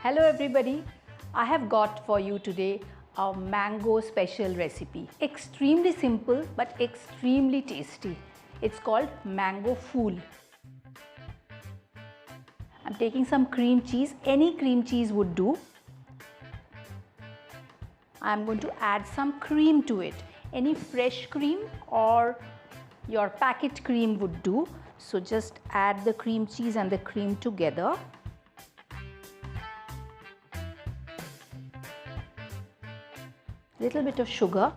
Hello everybody, I have got for you today a mango special recipe. Extremely simple but extremely tasty. It's called mango phool. I'm taking some cream cheese, any cream cheese would do. I'm going to add some cream to it. Any fresh cream or your packet cream would do. So just add the cream cheese and the cream together. Little bit of sugar.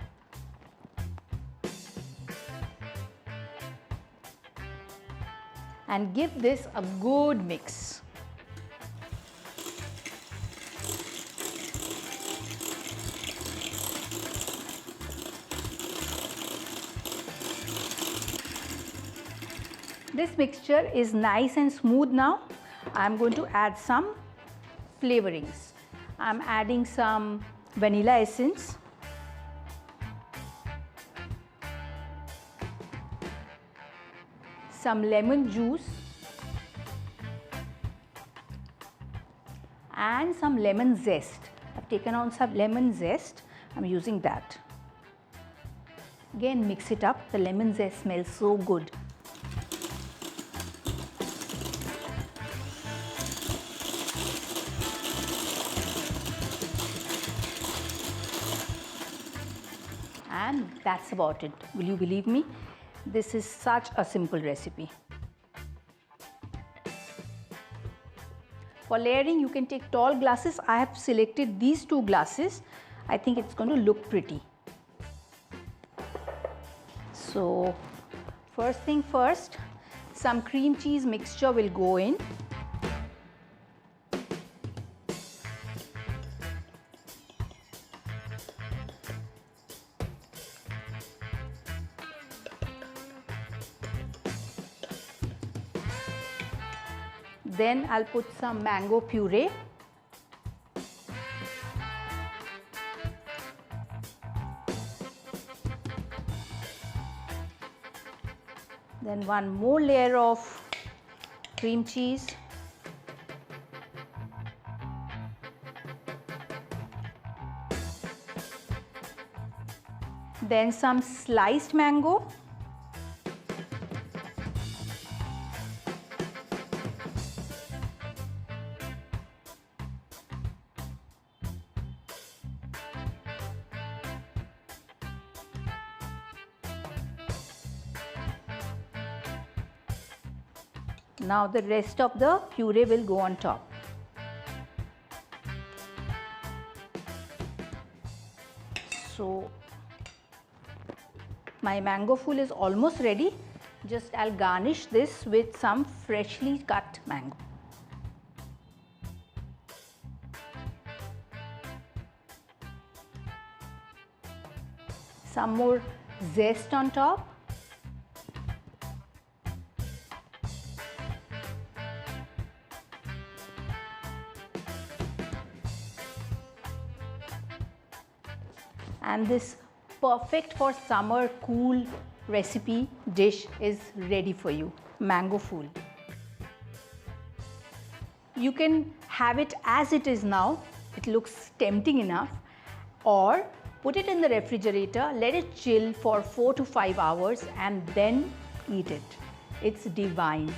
And give this a good mix. This mixture is nice and smooth now. I'm going to add some flavorings. I'm adding some vanilla essence, some lemon juice and some lemon zest. I've taken on some lemon zest. I'm using that. Again, mix it up. The lemon zest smells so good. And that's about it. Will you believe me? This is such a simple recipe. For layering, you can take tall glasses. I have selected these two glasses. I think it's going to look pretty. So, first thing first, some cream cheese mixture will go in. Then I'll put some mango puree. Then one more layer of cream cheese. Then some sliced mango. Now the rest of the puree will go on top. So my mango phool is almost ready. Just I'll garnish this with some freshly cut mango. Some more zest on top. And this perfect for summer cool recipe dish is ready for you, mango phool. You can have it as it is now, it looks tempting enough, or put it in the refrigerator, let it chill for 4 to 5 hours and then eat it. It's divine.